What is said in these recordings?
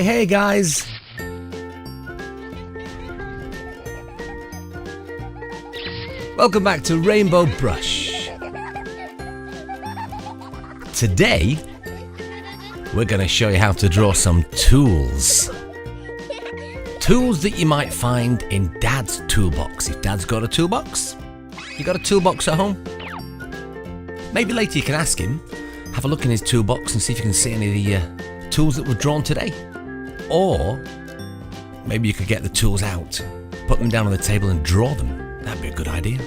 Hey guys! Welcome back to Rainbow Brush. Today, we're going to show you how to draw some tools. Tools that you might find in Dad's toolbox. If Dad's got a toolbox, you got a toolbox at home? Maybe later you can ask him, have a look in his toolbox and see if you can see any of the tools that were drawn today. Or maybe you could get the tools out, put them down on the table and draw them. That'd be a good idea.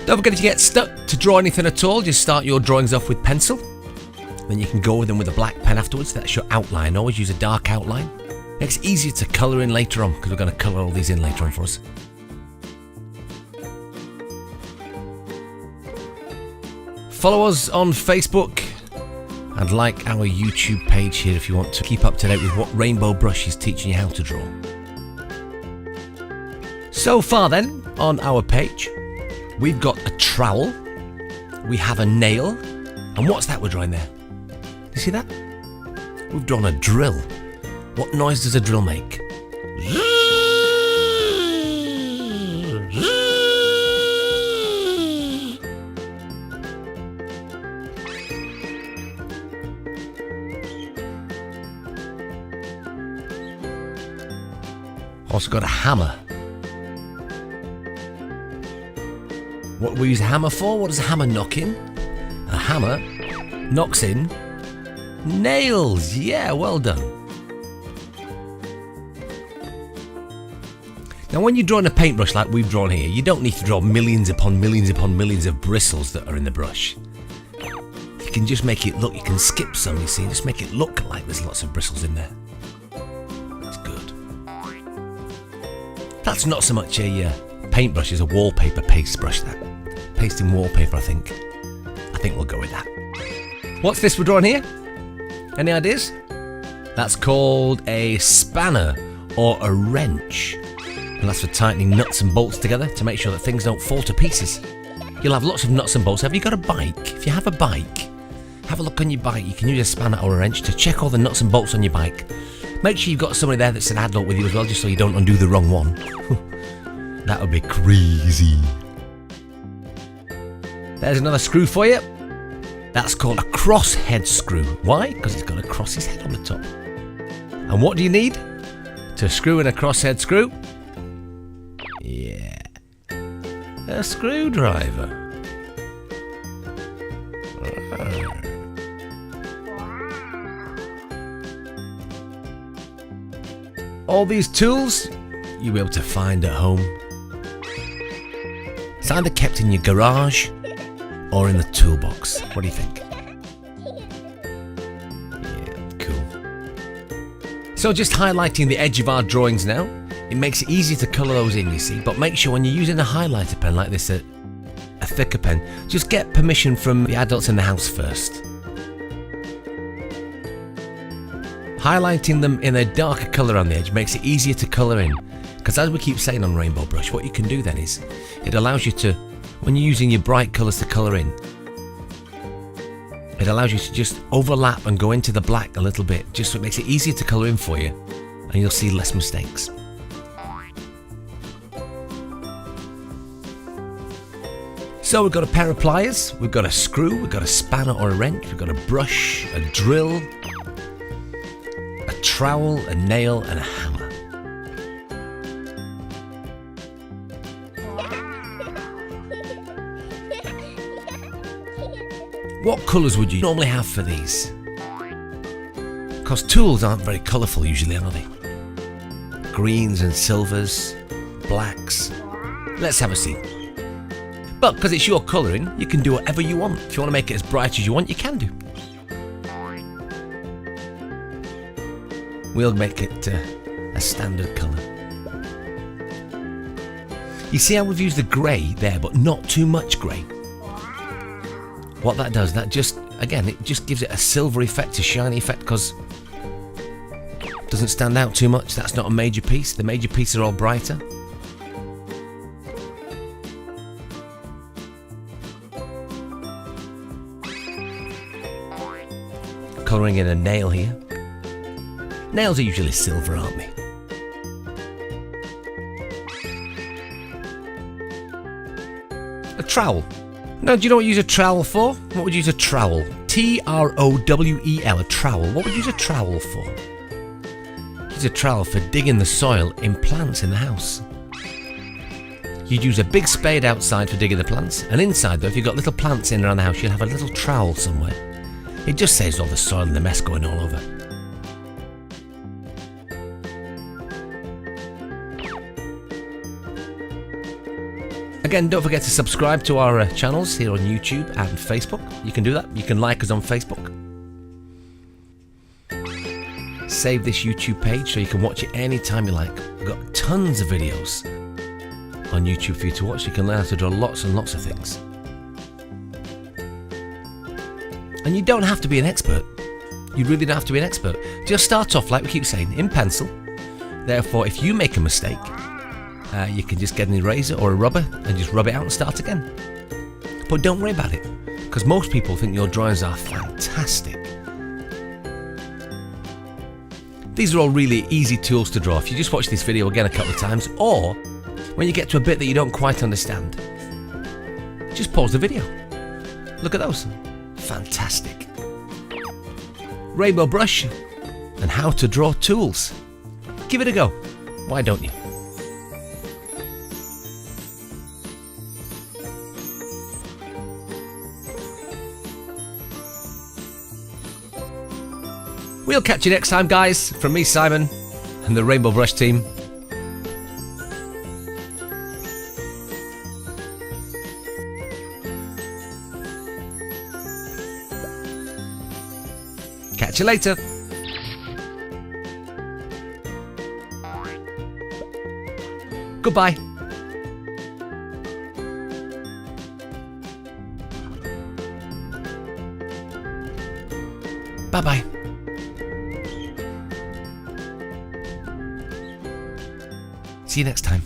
Don't forget, if you get stuck to draw anything at all, just start your drawings off with pencil. Then you can go with them with a black pen afterwards. That's your outline. Always use a dark outline. Makes it easier to colour in later on, because we're going to colour all these in later on for us. Follow us on Facebook and like our YouTube page here if you want to keep up to date with what Rainbow Brush is teaching you how to draw. So far then, on our page, we've got a trowel, we have a nail, and what's that we're drawing there? You see that? We've drawn a drill. What noise does a drill make? Also got a hammer. What do we use a hammer for? What does a hammer knock in? A hammer knocks in nails. Yeah, well done. Now when you're drawing a paintbrush like we've drawn here, you don't need to draw millions upon millions upon millions of bristles that are in the brush. You can just make it look, you can skip some, you see, just make it look like there's lots of bristles in there. That's good. That's not so much a paintbrush as a wallpaper paste brush, that. Pasting wallpaper, I think. I think we'll go with that. What's this we're drawing here? Any ideas? That's called a spanner or a wrench. And that's for tightening nuts and bolts together to make sure that things don't fall to pieces. You'll have lots of nuts and bolts. Have you got a bike? If you have a bike, have a look on your bike. You can use a spanner or a wrench to check all the nuts and bolts on your bike. Make sure you've got somebody there that's an adult with you as well, just so you don't undo the wrong one. That would be crazy. There's another screw for you. That's called a crosshead screw. Why? Because it's got a cross's head on the top. And what do you need to screw in a crosshead screw? Yeah, a screwdriver. All these tools you'll be able to find at home. It's either kept in your garage or in the toolbox. What do you think? Yeah, cool. So just highlighting the edge of our drawings now. It makes it easy to colour those in, you see, but make sure when you're using a highlighter pen like this, a thicker pen, just get permission from the adults in the house first. Highlighting them in a darker colour on the edge makes it easier to colour in. Because as we keep saying on Rainbow Brush, what you can do then is, it allows you to, when you're using your bright colours to colour in, it allows you to just overlap and go into the black a little bit, just so it makes it easier to colour in for you, and you'll see less mistakes. So we've got a pair of pliers, we've got a screw, we've got a spanner or a wrench, we've got a brush, a drill, a trowel, a nail and a hammer. What colours would you normally have for these? Because tools aren't very colourful usually, are they? Greens and silvers, blacks. Let's have a see. But because it's your colouring, you can do whatever you want. If you want to make it as bright as you want, you can do. We'll make it a standard colour. You see how we've used the grey there, but not too much grey. What that does, that just, again, it just gives it a silver effect, a shiny effect, because it doesn't stand out too much. That's not a major piece. The major pieces are all brighter. colouring in a nail here. Nails are usually silver, aren't they? A trowel. Now, do you know what you use a trowel for? What would you use a trowel? Trowel, a trowel. What would you use a trowel for? Use a trowel for digging the soil in plants in the house. You'd use a big spade outside for digging the plants, and inside though, if you've got little plants in around the house, you'll have a little trowel somewhere. It just saves all the soil and the mess going all over. Again, don't forget to subscribe to our channels here on YouTube and Facebook. You can do that. You can like us on Facebook. Save this YouTube page so you can watch it anytime you like. We've got tons of videos on YouTube for you to watch. You can learn how to draw lots and lots of things. And you don't have to be an expert. You really don't have to be an expert. Just start off, like we keep saying, in pencil. Therefore, if you make a mistake, you can just get an eraser or a rubber and just rub it out and start again. But don't worry about it, because most people think your drawings are fantastic. These are all really easy tools to draw. If you just watch this video again a couple of times, or when you get to a bit that you don't quite understand, just pause the video. Look at those. Fantastic. Rainbow brush and how to draw tools. Give it a go. Why don't you? We'll catch you next time, guys, from me, Simon, and the Rainbow Brush team. Catch you later. Goodbye. Bye-bye. See you next time.